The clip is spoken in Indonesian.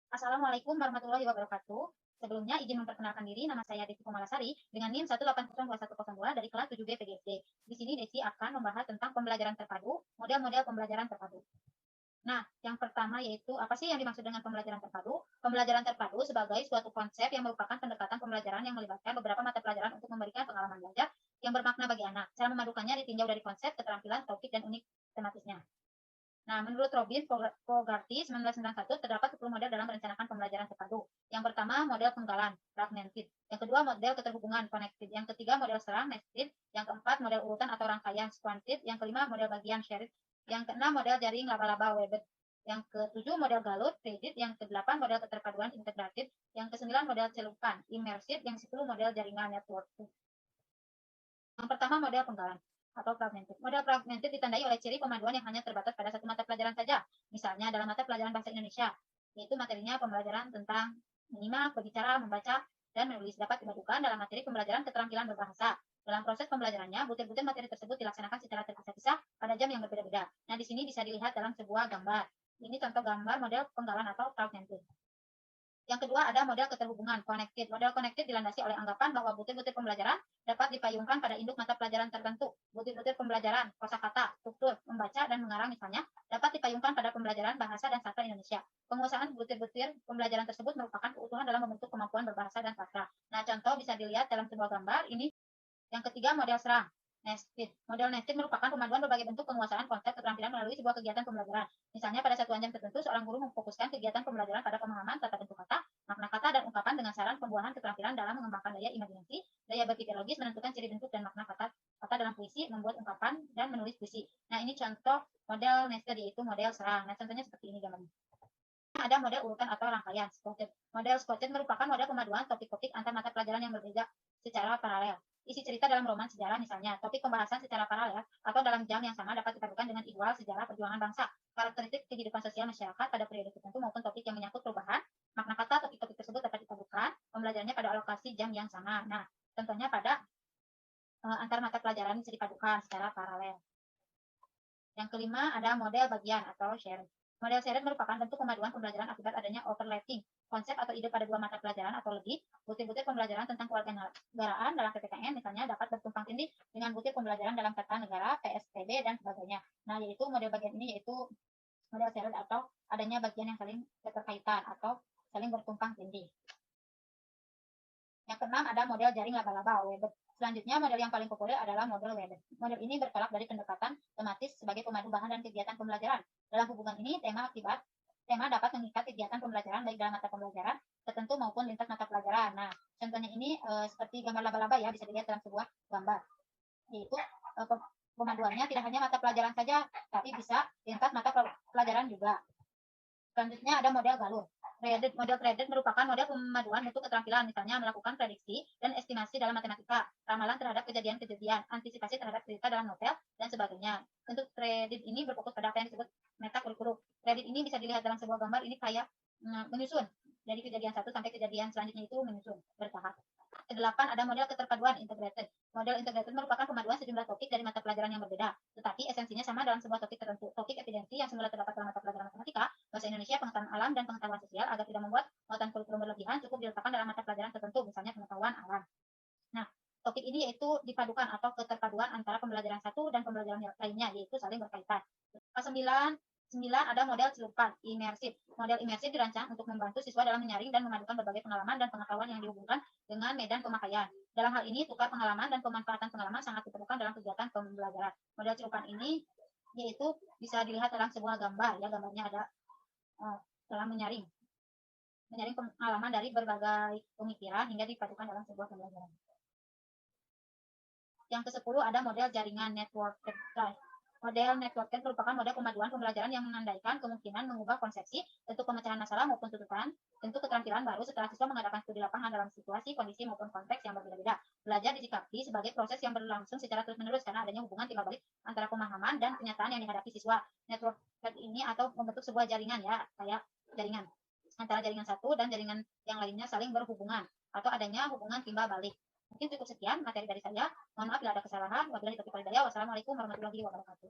Assalamualaikum warahmatullahi wabarakatuh. Sebelumnya izin memperkenalkan diri, nama saya Desi Kumalasari dengan NIM 1802102 dari kelas 7B PGSD. Di sini Desi akan membahas tentang pembelajaran terpadu, model-model pembelajaran terpadu. Nah, yang pertama yaitu apa sih yang dimaksud dengan pembelajaran terpadu? Pembelajaran terpadu sebagai suatu konsep yang merupakan pendekatan pembelajaran yang melibatkan beberapa mata pelajaran untuk memberikan pengalaman belajar yang bermakna bagi anak. Cara memadukannya ditinjau dari konsep, keterampilan, topik, dan unik tematisnya. Nah, menurut Robin Fogarty 1991 terdapat 10 model dalam merencanakan pembelajaran terpadu. Yang pertama, model penggalan, fragmented. Yang kedua, model keterhubungan, connected. Yang ketiga, model serang, nested. Yang keempat, model urutan atau rangkaian, squanted. Yang kelima, model bagian, shared. Yang keenam, model jaring laba-laba, webbed. Yang ketujuh, model galut, threaded. Yang kedelapan, model keterpaduan, integrated. Yang kesembilan, model celupan, immersive. Yang 10, model jaringan, network. Yang pertama, model penggalan atau fragmented. Model fragmented ditandai oleh ciri pemaduan yang hanya terbatas pada satu mata pelajaran saja. Misalnya dalam mata pelajaran bahasa Indonesia, yaitu materinya pembelajaran tentang menyimak, berbicara, membaca, dan menulis dapat dimadukan dalam materi pembelajaran keterampilan berbahasa. Dalam proses pembelajarannya, butir-butir materi tersebut dilaksanakan secara terpisah-pisah pada jam yang berbeda-beda. Nah, di sini bisa dilihat dalam sebuah gambar. Ini contoh gambar model penggalan atau fragmented. Yang kedua ada model keterhubungan, connected. Model connected dilandasi oleh anggapan bahwa butir-butir pembelajaran dapat dipayungkan pada induk mata pelajaran tertentu. Butir-butir pembelajaran, kosakata, struktur, membaca, dan mengarang misalnya, dapat dipayungkan pada pembelajaran bahasa dan sastra Indonesia. Penguasaan butir-butir pembelajaran tersebut merupakan keutuhan dalam membentuk kemampuan berbahasa dan sastra. Nah, contoh bisa dilihat dalam sebuah gambar ini. Yang ketiga, model serang. Nested. Model nested merupakan pemaduan berbagai bentuk penguasaan konsep keterampilan melalui sebuah kegiatan pembelajaran. Misalnya pada satuan jam tertentu, seorang guru memfokuskan kegiatan pembelajaran pada pemahaman tata bentuk kata, makna kata, dan ungkapan dengan saran pembuahan keterampilan dalam mengembangkan daya imajinasi, daya berpikir logis, menentukan ciri bentuk dan makna kata dalam puisi, membuat ungkapan, dan menulis puisi. Nah, ini contoh model nested yaitu model serang. Nah, contohnya seperti ini gambarnya. Ada model urutan atau rangkaian, squatted. Model squatted merupakan model pemaduan topik-topik antar mata pelajaran yang berbeda secara paralel. Isi cerita dalam roman sejarah misalnya, topik pembahasan secara paralel atau dalam jam yang sama dapat dipadukan dengan ihwal sejarah perjuangan bangsa, karakteristik kehidupan sosial masyarakat pada periode tertentu maupun topik yang menyangkut perubahan, makna kata topik-topik tersebut dapat dipadukan, pembelajarannya pada alokasi jam yang sama. Nah, contohnya pada antar mata pelajaran bisa dipadukan secara paralel. Yang kelima ada model bagian atau share. Model shared merupakan bentuk pemaduan pembelajaran akibat adanya overlapping konsep atau ide pada dua mata pelajaran atau lebih. Butir-butir pembelajaran tentang kewarganegaraan dalam PPKN misalnya dapat bertumpang tindih dengan butir pembelajaran dalam tata negara, PSBB, dan sebagainya. Nah, yaitu model bagian ini yaitu model shared atau adanya bagian yang saling keterkaitan atau saling bertumpang tindih. Yang keenam ada model jaring laba-laba, webbed. Selanjutnya, model yang paling populer adalah model webbed. Model ini bertolak dari pendekatan tematis sebagai pemadu bahan dan kegiatan pembelajaran. Dalam hubungan ini, tema dapat mengikat kegiatan pembelajaran baik dalam mata pembelajaran tertentu maupun lintas mata pelajaran. Nah, contohnya ini seperti gambar laba-laba ya, bisa dilihat dalam sebuah gambar. Yaitu pemaduannya tidak hanya mata pelajaran saja, tapi bisa lintas mata pelajaran juga. Selanjutnya ada model galur. Model threaded merupakan model pemaduan bentuk keterampilan, misalnya melakukan prediksi dan estimasi dalam matematika, ramalan terhadap kejadian-kejadian, antisipasi terhadap cerita dalam novel, dan sebagainya. Bentuk threaded ini berfokus pada apa yang disebut metakurikulum. Threaded ini bisa dilihat dalam sebuah gambar, ini kayak menyusun dari kejadian satu sampai kejadian selanjutnya itu menyusun bertahap. Kedelapan ada model keterpaduan integrated. Model integrated merupakan pemaduan sejumlah topik dari mata pelajaran yang berbeda, tetapi esensinya sama dalam sebuah topik tertentu. Topik evidensi yang semula terdapat dalam mata pelajaran matematika, bahasa Indonesia, pengetahuan alam, dan pengetahuan sosial agar tidak membuat muatan kurikulum berlebihan cukup diletakkan dalam mata pelajaran tertentu, misalnya pengetahuan alam. Nah, topik ini yaitu dipadukan atau keterpaduan antara pembelajaran satu dan pembelajaran lainnya, yaitu saling berkaitan. Kesembilan ada model celupan, imersif. Model imersif dirancang untuk membantu siswa dalam menyaring dan memadukan berbagai pengalaman dan pengetahuan yang dihubungkan dengan medan pemakaian. Dalam hal ini, tukar pengalaman dan pemanfaatan pengalaman sangat diperlukan dalam kegiatan pembelajaran. Model celupan ini yaitu bisa dilihat dalam sebuah gambar, ya gambarnya ada dalam menyaring pengalaman dari berbagai pemikiran hingga dipadukan dalam sebuah pembelajaran. Yang ke-10 ada model jaringan networked drive. Model networked merupakan model pemaduan pembelajaran yang menandaikan kemungkinan mengubah konsepsi, bentuk pemecahan masalah maupun tuntutan, bentuk keterampilan baru setelah siswa mengadakan studi lapangan dalam situasi, kondisi maupun konteks yang berbeda-beda. Belajar disikapi sebagai proses yang berlangsung secara terus-menerus karena adanya hubungan timbal balik antara pemahaman dan kenyataan yang dihadapi siswa. Networked ini atau membentuk sebuah jaringan ya, kayak jaringan antara jaringan satu dan jaringan yang lainnya saling berhubungan atau adanya hubungan timbal balik. Mungkin cukup sekian materi dari saya. Mohon maaf bila ada kesalahan. Wabillahi taufiq wal hidayah. Wassalamualaikum warahmatullahi wabarakatuh.